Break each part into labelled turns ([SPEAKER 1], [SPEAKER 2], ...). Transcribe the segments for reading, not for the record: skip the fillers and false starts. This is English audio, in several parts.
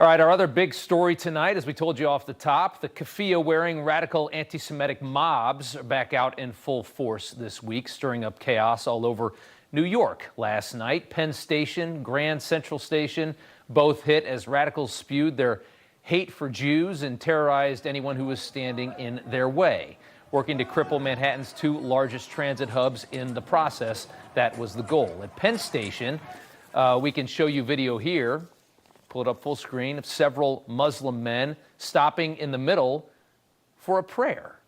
[SPEAKER 1] All right, our other big story tonight, as we told you off the top, the keffiyeh-wearing radical anti-Semitic mobs are back out in full force this week, stirring up chaos all over New York last night. Penn Station, Grand Central Station, both hit as radicals spewed their hate for Jews and terrorized anyone who was standing in their way, working to cripple Manhattan's two largest transit hubs in the process. That was the goal. At Penn Station, we can show you video here. Pull it up full screen of several Muslim men stopping in the middle for a prayer,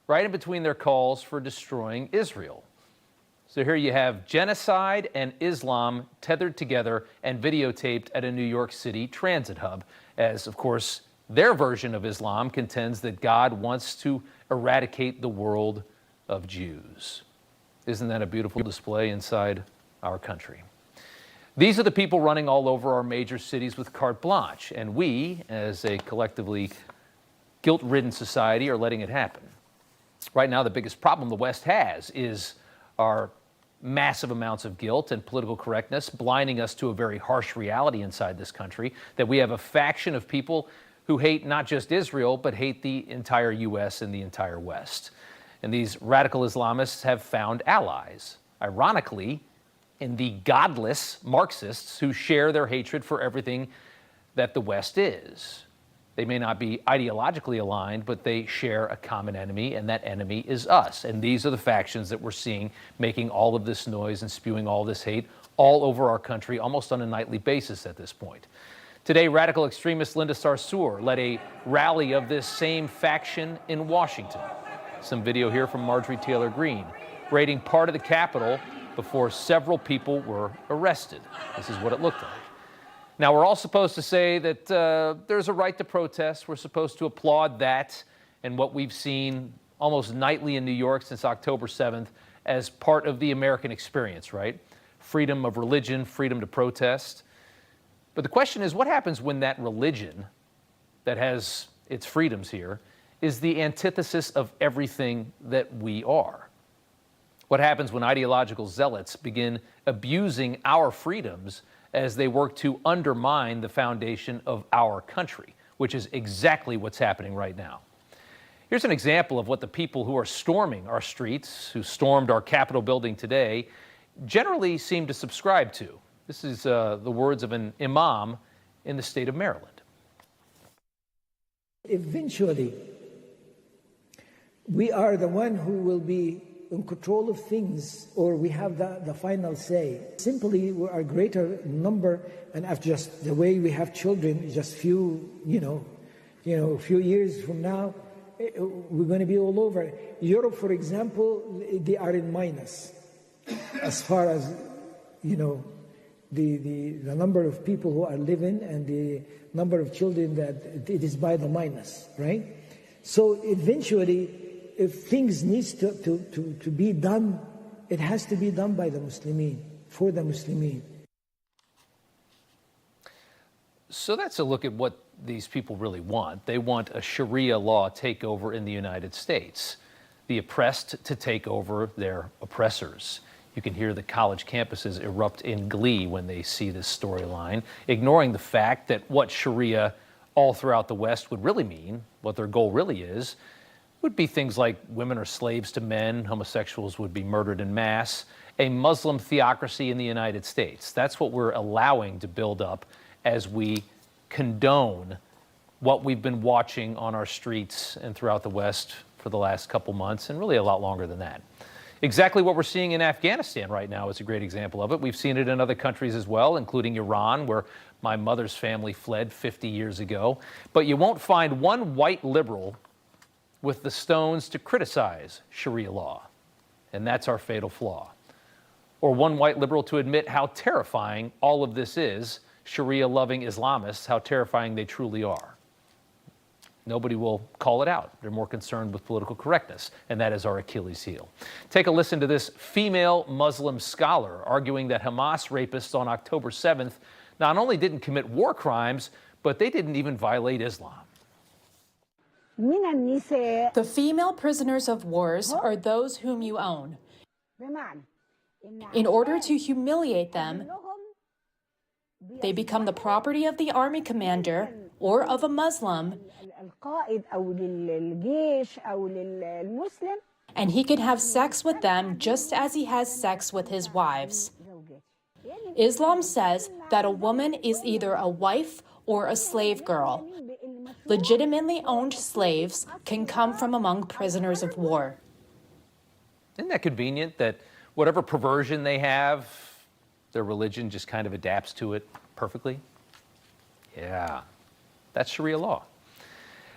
[SPEAKER 1] right in between their calls for destroying Israel. So here you have genocide and Islam tethered together and videotaped at a New York City transit hub, as, of course, their version of Islam contends that God wants to eradicate the world of Jews. Isn't that a beautiful display inside our country? These are the people running all over our major cities with carte blanche, and we, as a collectively guilt-ridden society, are letting it happen. Right now, the biggest problem the West has is our massive amounts of guilt and political correctness blinding us to a very harsh reality inside this country, that we have a faction of people who hate not just Israel, but hate the entire U.S. and the entire West. And these radical Islamists have found allies. Ironically, in the godless Marxists who share their hatred for everything that the West is. They may not be ideologically aligned, but they share a common enemy, and that enemy is us. And these are the factions that we're seeing making all of this noise and spewing all this hate all over our country, almost on a nightly basis at this point. Today, radical extremist Linda Sarsour led a rally of this same faction in Washington. Some video here from Marjorie Taylor Greene, raiding part of the Capitol before several people were arrested. This is what it looked like. Now, we're all supposed to say that there's a right to protest. We're supposed to applaud that and what we've seen almost nightly in New York since October 7th as part of the American experience, right? Freedom of religion, freedom to protest. But the question is, what happens when that religion that has its freedoms here is the antithesis of everything that we are? What happens when ideological zealots begin abusing our freedoms as they work to undermine the foundation of our country, which is exactly what's happening right now? Here's an example of what the people who are storming our streets, who stormed our Capitol building today, generally seem to subscribe to. This is the words of an imam in the state of Maryland.
[SPEAKER 2] Eventually, we are the one who will be in control of things, or we have the final say. Simply, we are greater number, and after just the way we have children, just few years from now, we're going to be all over. Europe, for example, they are in minus, as far as the number of people who are living and the number of children that it is by the minus, right? So eventually, if things needs to be done, it has to be done by the Muslimin, for the Muslimin.
[SPEAKER 1] So that's a look at what these people really want. They want a Sharia law takeover in the United States, the oppressed to take over their oppressors. You can hear the college campuses erupt in glee when they see this storyline, ignoring the fact that what Sharia all throughout the West would really mean, what their goal really is, would be things like women are slaves to men, homosexuals would be murdered en masse, a Muslim theocracy in the United States. That's what we're allowing to build up as we condone what we've been watching on our streets and throughout the West for the last couple months, and really a lot longer than that. Exactly what we're seeing in Afghanistan right now is a great example of it. We've seen it in other countries as well, including Iran, where my mother's family fled 50 years ago. But you won't find one white liberal with the stones to criticize Sharia law, and that's our fatal flaw. Or one white liberal to admit how terrifying all of this is, Sharia-loving Islamists, how terrifying they truly are. Nobody will call it out. They're more concerned with political correctness, and that is our Achilles heel. Take a listen to this female Muslim scholar arguing that Hamas rapists on October 7th not only didn't commit war crimes, but they didn't even violate Islam.
[SPEAKER 3] The female prisoners of wars are those whom you own. In order to humiliate them, They become the property of the army commander or of a Muslim, and he can have sex with them just as he has sex with his wives. Islam says that a woman is either a wife or a slave girl. Legitimately owned slaves can come from among prisoners of war.
[SPEAKER 1] Isn't that convenient that whatever perversion they have, their religion just kind of adapts to it perfectly? Yeah, that's Sharia law.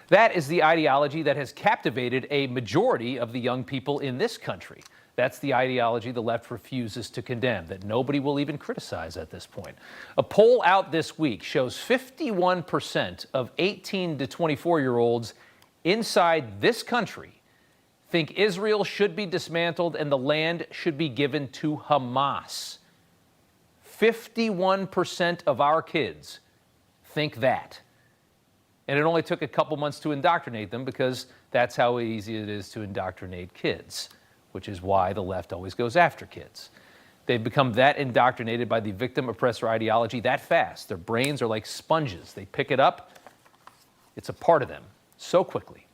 [SPEAKER 1] That is the ideology that has captivated a majority of the young people in this country. That's the ideology the left refuses to condemn, that nobody will even criticize at this point. A poll out this week shows 51% of 18 to 24-year-olds inside this country think Israel should be dismantled and the land should be given to Hamas. 51% of our kids think that. And it only took a couple months to indoctrinate them, because that's how easy it is to indoctrinate kids, which is why the left always goes after kids. They've become that indoctrinated by the victim-oppressor ideology that fast. Their brains are like sponges. They pick it up. It's a part of them so quickly.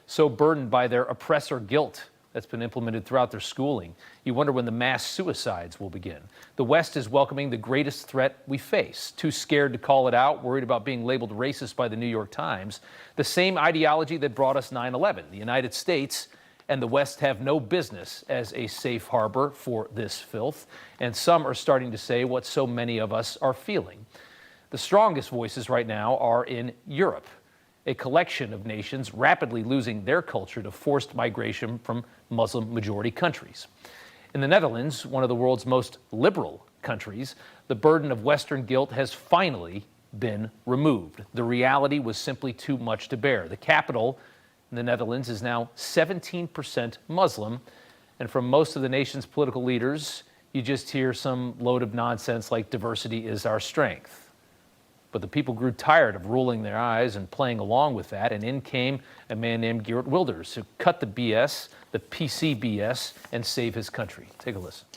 [SPEAKER 1] So burdened by their oppressor guilt that's been implemented throughout their schooling, you wonder when the mass suicides will begin. The West is welcoming the greatest threat we face, too scared to call it out, worried about being labeled racist by the New York Times. The same ideology that brought us 9/11. The United States and the West have no business as a safe harbor for this filth, and some are starting to say what so many of us are feeling. The strongest voices right now are in Europe, a collection of nations rapidly losing their culture to forced migration from Muslim-majority countries. In the Netherlands, one of the world's most liberal countries, the burden of Western guilt has finally been removed. The reality was simply too much to bear. The capital in the Netherlands is now 17% Muslim, and from most of the nation's political leaders, you just hear some load of nonsense like diversity is our strength. But the people grew tired of rolling their eyes and playing along with that, and in came a man named Geert Wilders, who cut the BS, the PC BS, and save his country. Take a listen.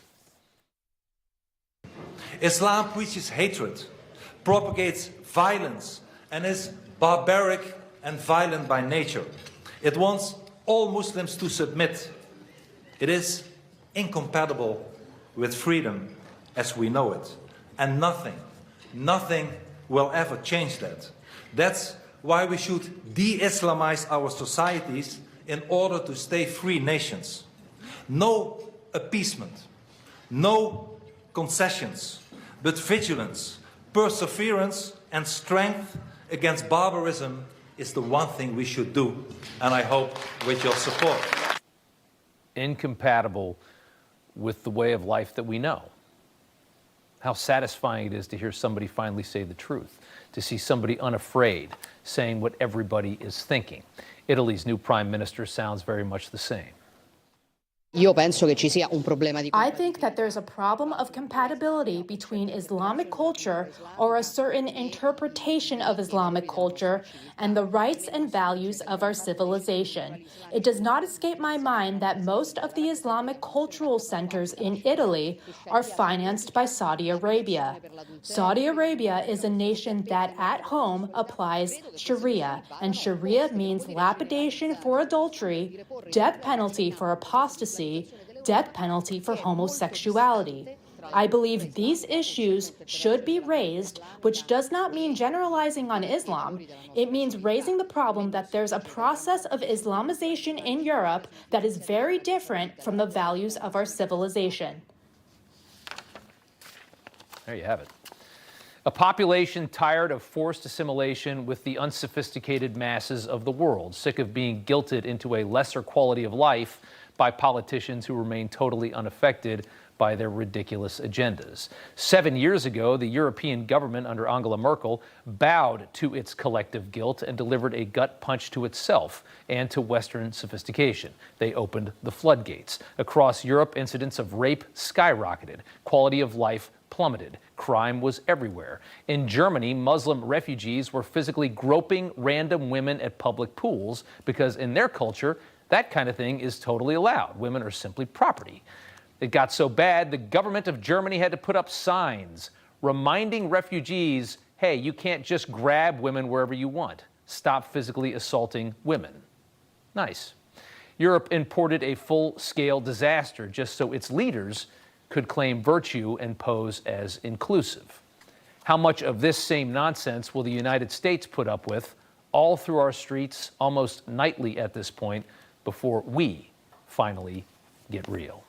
[SPEAKER 4] Islam preaches hatred, propagates violence, and is barbaric and violent by nature. It wants all Muslims to submit. It is incompatible with freedom as we know it. And nothing will ever change that. That's why we should de-Islamize our societies in order to stay free nations. No appeasement, no concessions, but vigilance, perseverance, and strength against barbarism is the one thing we should do, and I hope with your support.
[SPEAKER 1] Incompatible with the way of life that we know. How satisfying it is to hear somebody finally say the truth, to see somebody unafraid saying what everybody is thinking. Italy's new prime minister sounds very much the same.
[SPEAKER 3] I think that there's a problem of compatibility between Islamic culture or a certain interpretation of Islamic culture and the rights and values of our civilization. It does not escape my mind that most of the Islamic cultural centers in Italy are financed by Saudi Arabia. Saudi Arabia is a nation that at home applies Sharia, and Sharia means lapidation for adultery, death penalty for apostasy, death penalty for homosexuality. I believe these issues should be raised, which does not mean generalizing on Islam. It means raising the problem that there's a process of Islamization in Europe that is very different from the values of our civilization.
[SPEAKER 1] There you have it. A population tired of forced assimilation with the unsophisticated masses of the world, sick of being guilted into a lesser quality of life by politicians who remain totally unaffected by their ridiculous agendas. 7 years ago, the European government under Angela Merkel bowed to its collective guilt and delivered a gut punch to itself and to Western sophistication. They opened the floodgates. Across Europe, incidents of rape skyrocketed. Quality of life plummeted. Crime was everywhere. In Germany, Muslim refugees were physically groping random women at public pools because in their culture, that kind of thing is totally allowed. Women are simply property. It got so bad, the government of Germany had to put up signs reminding refugees, hey, you can't just grab women wherever you want. Stop physically assaulting women. Nice. Europe imported a full-scale disaster just so its leaders could claim virtue and pose as inclusive. How much of this same nonsense will the United States put up with all through our streets almost nightly at this point before we finally get real?